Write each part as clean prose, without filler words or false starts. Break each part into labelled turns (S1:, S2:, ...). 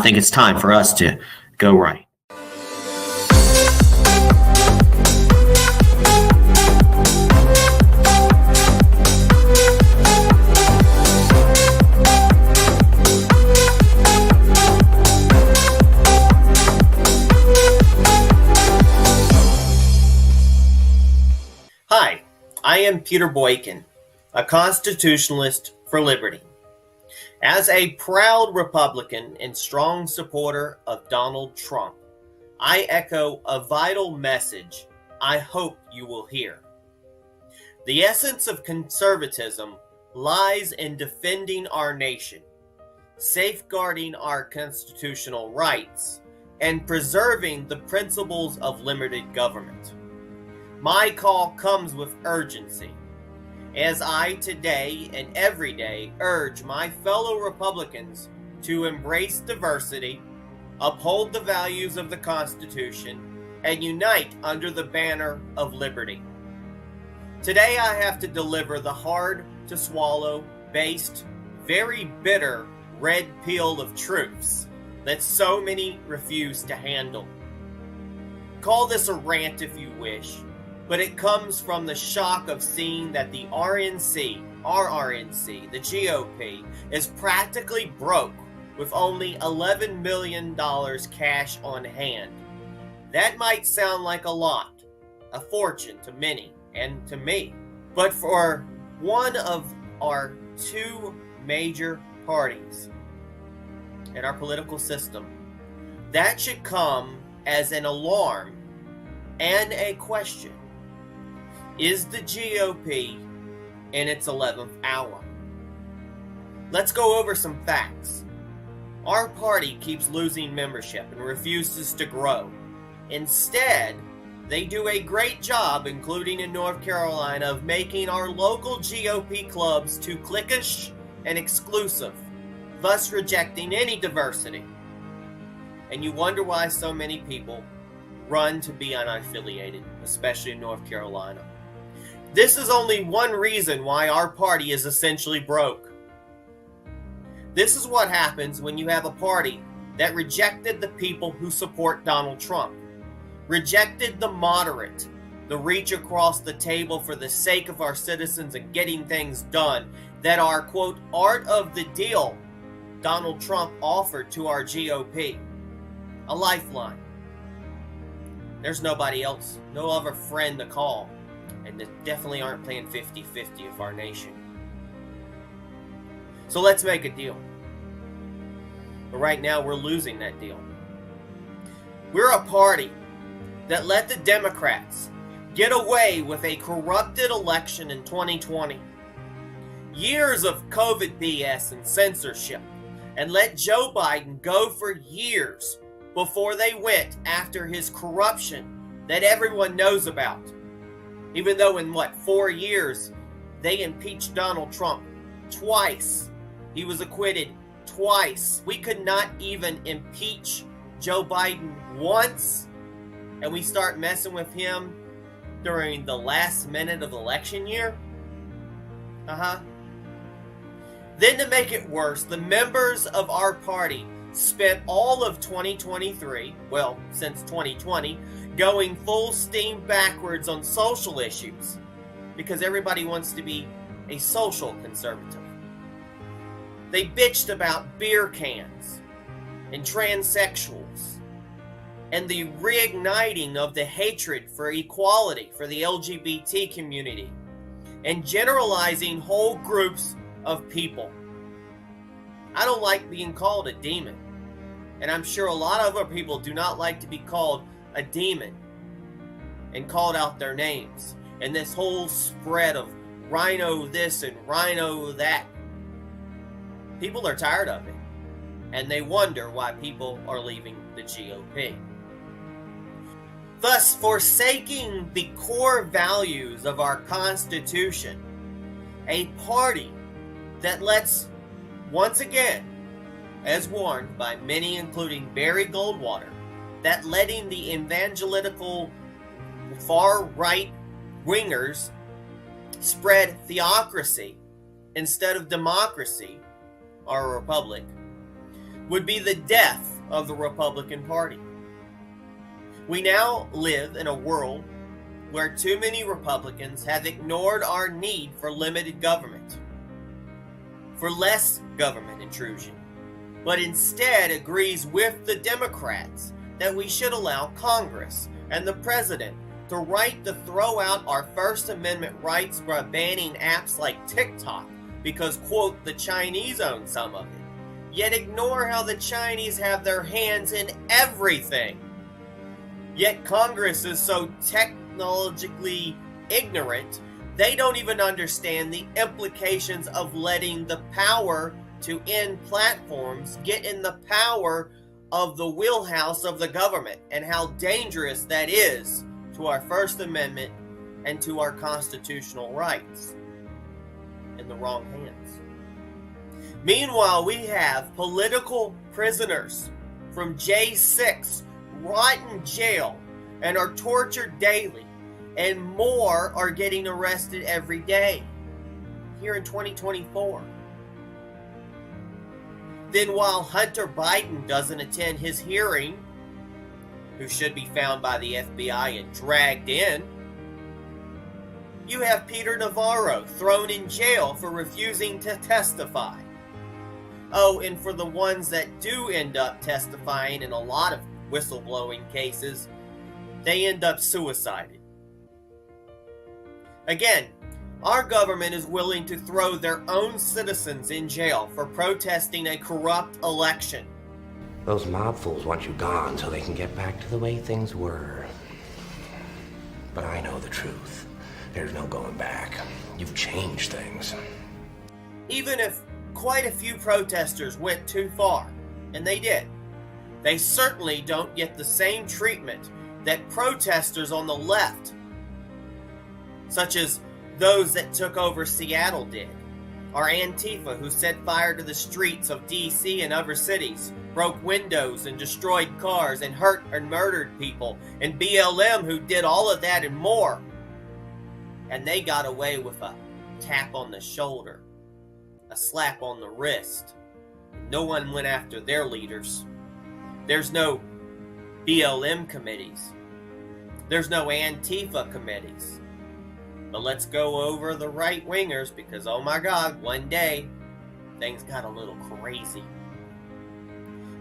S1: think it's time for us to go right. Hi, I am Peter Boykin, a constitutionalist for liberty. As a proud Republican and strong supporter of Donald Trump, I echo a vital message I hope you will hear. The essence of conservatism lies in defending our nation, safeguarding our constitutional rights, and preserving the principles of limited government. My call comes with urgency, as I today and every day urge my fellow Republicans to embrace diversity, uphold the values of the Constitution, and unite under the banner of liberty. Today I have to deliver the hard-to-swallow, based, very bitter red pill of truths that so many refuse to handle. Call this a rant if you wish, but it comes from the shock of seeing that the our RNC, the GOP, is practically broke with only $11 million cash on hand. That might sound like a lot, a fortune to many, and to me. But for one of our two major parties in our political system, that should come as an alarm and a question. Is the GOP in its 11th hour? Let's go over some facts. Our party keeps losing membership and refuses to grow. Instead, they do a great job, including in North Carolina, of making our local GOP clubs too cliquish and exclusive, thus rejecting any diversity. And you wonder why so many people run to be unaffiliated, especially in North Carolina. This is only one reason why our party is essentially broke. This is what happens when you have a party that rejected the people who support Donald Trump, rejected the moderate, the reach across the table for the sake of our citizens and getting things done, that are, quote, art of the deal Donald Trump offered to our GOP. A lifeline. There's nobody else, no other friend to call. And they definitely aren't playing 50-50 of our nation. So let's make a deal. But right now we're losing that deal. We're a party that let the Democrats get away with a corrupted election in 2020. Years of COVID BS and censorship, and let Joe Biden go for years before they went after his corruption that everyone knows about. Even though in 4 years, they impeached Donald Trump twice. He was acquitted twice. We could not even impeach Joe Biden once. And we start messing with him during the last minute of election year? Then to make it worse, the members of our party spent all of 2023, well, since 2020, going full steam backwards on social issues because everybody wants to be a social conservative. They bitched about beer cans and transsexuals and the reigniting of the hatred for equality for the LGBT community and generalizing whole groups of people. I don't like being called a demon, and I'm sure a lot of other people do not like to be called a demon and called out their names, and this whole spread of rhino this and rhino that. People are tired of it, and they wonder why people are leaving the GOP. Thus, forsaking the core values of our Constitution, a party that lets, once again, as warned by many including Barry Goldwater, that letting the evangelical far-right wingers spread theocracy instead of democracy, or a republic, would be the death of the Republican Party. We now live in a world where too many Republicans have ignored our need for limited government, for less government intrusion, but instead agrees with the Democrats that we should allow Congress and the President the right to throw out our First Amendment rights by banning apps like TikTok because, quote, the Chinese own some of it, yet ignore how the Chinese have their hands in everything. Yet Congress is so technologically ignorant, they don't even understand the implications of letting the power to end platforms get in the power of the wheelhouse of the government, and how dangerous that is to our First Amendment and to our constitutional rights in the wrong hands. Meanwhile, we have political prisoners from J6 rot in jail and are tortured daily, and more are getting arrested every day here in 2024. Then while Hunter Biden doesn't attend his hearing, who should be found by the FBI and dragged in, you have Peter Navarro thrown in jail for refusing to testify. Oh, and for the ones that do end up testifying in a lot of whistleblowing cases, they end up suicided. Again, our government is willing to throw their own citizens in jail for protesting a corrupt election.
S2: Those mob fools want you gone so they can get back to the way things were. But I know the truth. There's no going back. You've changed things.
S1: Even if quite a few protesters went too far, and they did, they certainly don't get the same treatment that protesters on the left, such as those that took over Seattle, did, or Antifa, who set fire to the streets of D.C. and other cities, broke windows and destroyed cars and hurt and murdered people, and BLM, who did all of that and more. And they got away with a tap on the shoulder, a slap on the wrist. No one went after their leaders. There's no BLM committees. There's no Antifa committees. But let's go over the right-wingers because, oh my God, one day things got a little crazy.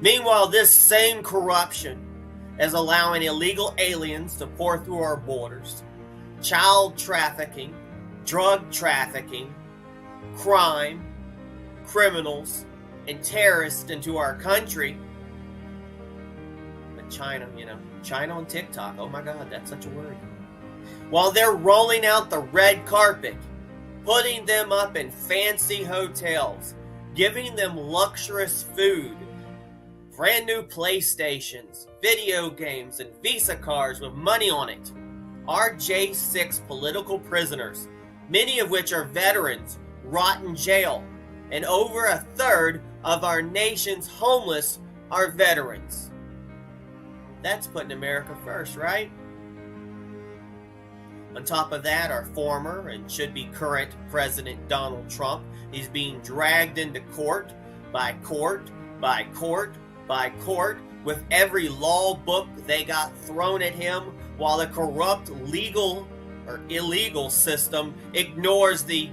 S1: Meanwhile, this same corruption is allowing illegal aliens to pour through our borders, child trafficking, drug trafficking, crime, criminals, and terrorists into our country. But China, China on TikTok, oh my God, that's such a word. While they're rolling out the red carpet, putting them up in fancy hotels, giving them luxurious food, brand new PlayStations, video games, and Visa cards with money on it, our J6 political prisoners, many of which are veterans, rot in jail, and over a third of our nation's homeless are veterans. That's putting America first, right? On top of that, our former and should-be current President Donald Trump is being dragged into court by court by court by court with every law book they got thrown at him, while the corrupt legal or illegal system ignores the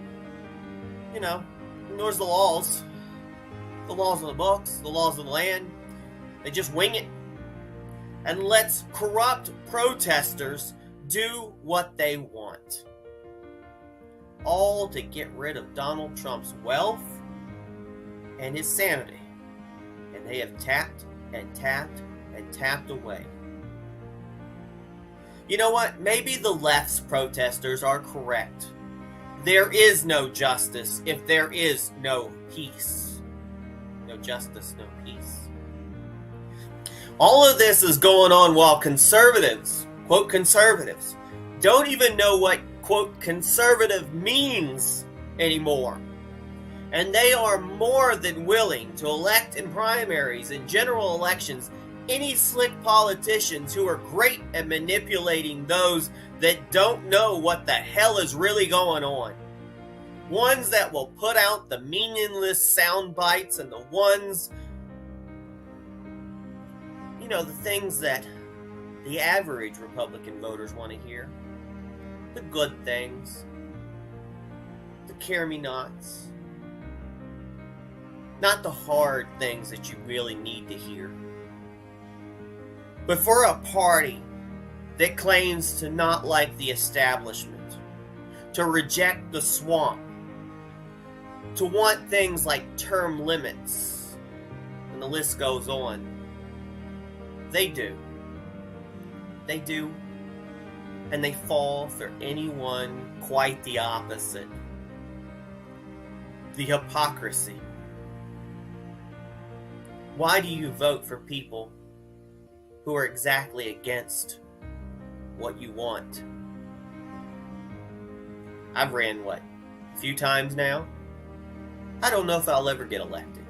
S1: laws. The laws of the books, the laws of the land. They just wing it and lets corrupt protesters do what they want. All to get rid of Donald Trump's wealth and his sanity. And they have tapped and tapped and tapped away. You know what? Maybe the left's protesters are correct. There is no justice if there is no peace. No justice, no peace. All of this is going on while conservatives, quote conservatives, don't even know what, quote, conservative means anymore. And they are more than willing to elect in primaries and general elections any slick politicians who are great at manipulating those that don't know what the hell is really going on. Ones that will put out the meaningless sound bites and the ones the things that the average Republican voters want to hear. The good things. The care-me-nots. Not the hard things that you really need to hear. But for a party that claims to not like the establishment, to reject the swamp, to want things like term limits, and the list goes on, they do. They do. And they fall for anyone quite the opposite. The hypocrisy. Why do you vote for people who are exactly against what you want? I've ran, a few times now? I don't know if I'll ever get elected.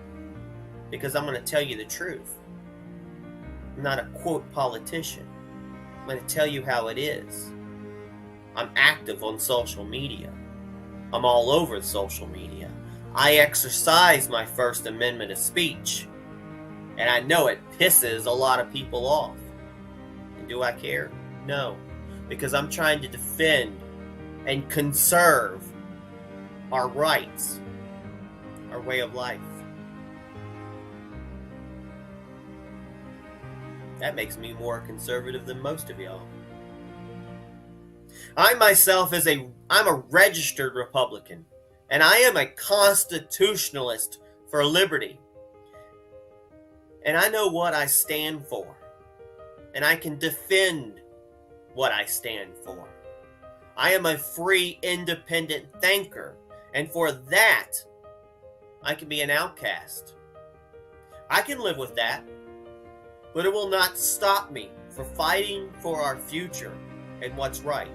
S1: Because I'm going to tell you the truth. I'm not a quote politician. I'm going to tell you how it is. I'm active on social media. I'm all over social media. I exercise my First Amendment of speech. And I know it pisses a lot of people off. And do I care? No. Because I'm trying to defend and conserve our rights, our way of life. That makes me more conservative than most of y'all. I myself I'm a registered Republican, and I am a constitutionalist for liberty. And I know what I stand for, and I can defend what I stand for. I am a free, independent thinker, and for that, I can be an outcast. I can live with that, but it will not stop me from fighting for our future and what's right.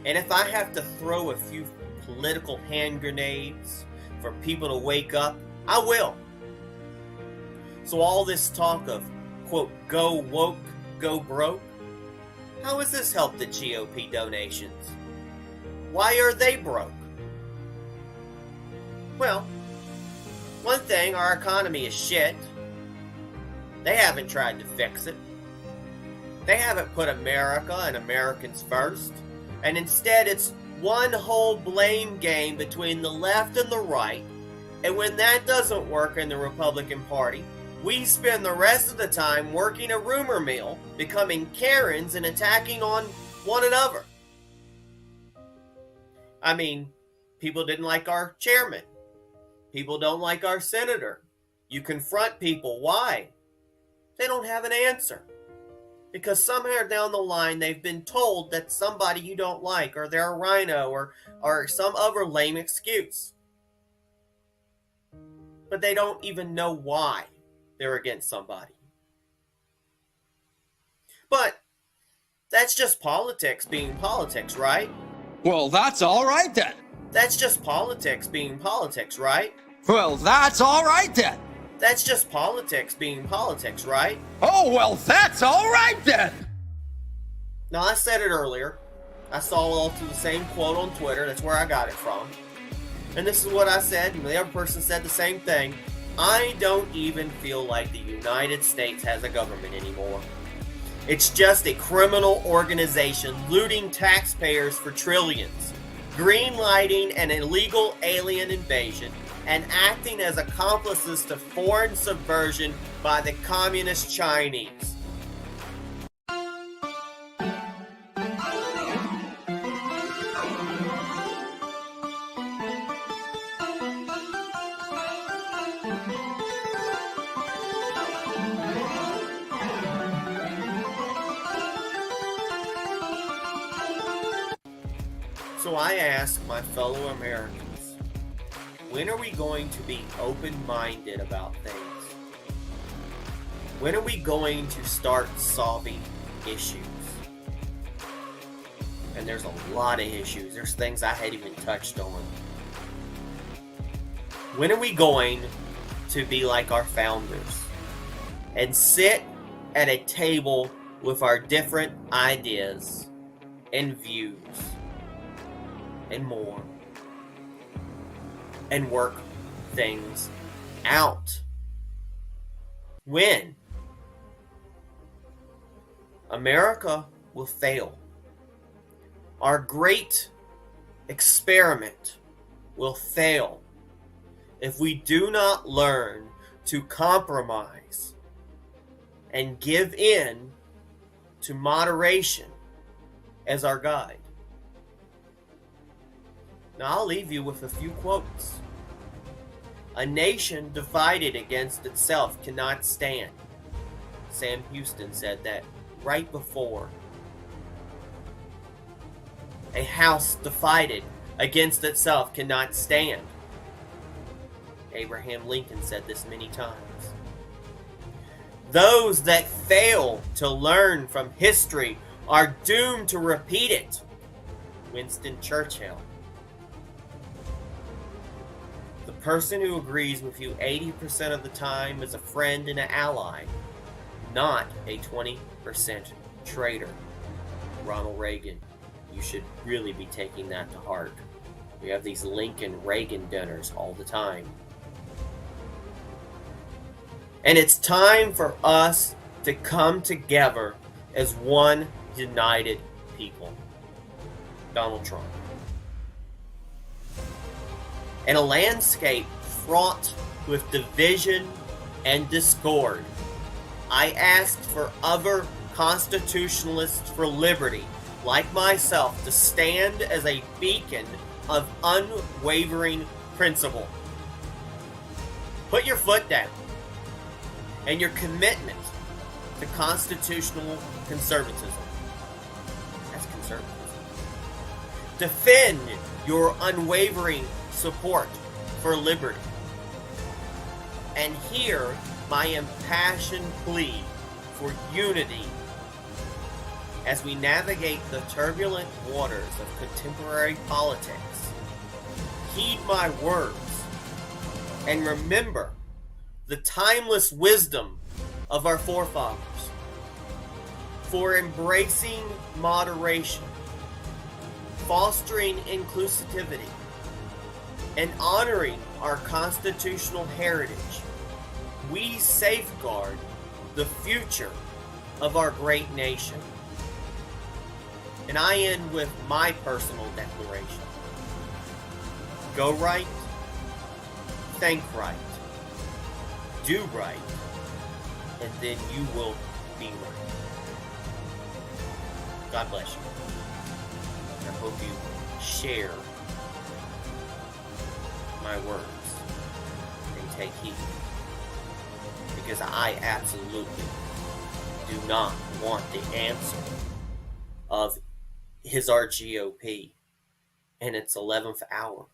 S1: And if I have to throw a few political hand grenades for people to wake up, I will. So all this talk of, quote, go woke, go broke, how has this helped the GOP donations? Why are they broke? Well, one thing, our economy is shit. They haven't tried to fix it. They haven't put America and Americans first. And instead it's one whole blame game between the left and the right. And when that doesn't work in the Republican Party, we spend the rest of the time working a rumor mill, becoming Karens and attacking on one another. I mean, people didn't like our chairman. People don't like our senator. You confront people. Why? They don't have an answer. Because somewhere down the line, they've been told that somebody you don't like, or they're a rhino, or some other lame excuse. But they don't even know why they're against somebody. But that's just politics being politics, right?
S3: Well, that's all right then.
S1: That's just politics being politics, right?
S3: Well, that's all right then.
S1: That's just politics being politics, right?
S3: Oh, well, that's all right then.
S1: Now, I said it earlier. I saw all to the same quote on Twitter. That's where I got it from. And this is what I said, and the other person said the same thing. I don't even feel like the United States has a government anymore. It's just a criminal organization looting taxpayers for trillions, greenlighting an illegal alien invasion, and acting as accomplices to foreign subversion by the communist Chinese. So I ask my fellow Americans, when are we going to be open-minded about things? When are we going to start solving issues? And there's a lot of issues. There's things I hadn't even touched on. When are we going to be like our founders and sit at a table with our different ideas and views and more and work things out? When? America will fail. Our great experiment will fail if we do not learn to compromise and give in to moderation as our guide. Now I'll leave you with a few quotes. A nation divided against itself cannot stand. Sam Houston said that right before. A house divided against itself cannot stand. Abraham Lincoln said this many times. Those that fail to learn from history are doomed to repeat it. Winston Churchill. The person who agrees with you 80% of the time is a friend and an ally, not a 20% traitor. Ronald Reagan. You should really be taking that to heart. We have these Lincoln-Reagan dinners all the time. And it's time for us to come together as one united people. Donald Trump. In a landscape fraught with division and discord, I asked for other constitutionalists for liberty, like myself, to stand as a beacon of unwavering principle. Put your foot down and your commitment to constitutional conservatism. That's conservatism. Defend your unwavering support for liberty. And hear my impassioned plea for unity as we navigate the turbulent waters of contemporary politics. Heed my words and remember the timeless wisdom of our forefathers for embracing moderation, fostering inclusivity, and honoring our constitutional heritage. We safeguard the future of our great nation. And I end with my personal declaration. Go right, think right, do right, and then you will be right. God bless you. I hope you share my words and take heed, because I absolutely do not want the answer of our GOP in its 11th hour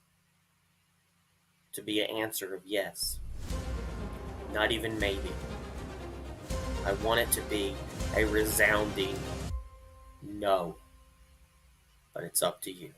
S1: to be an answer of yes, not even maybe. I want it to be a resounding no, but it's up to you.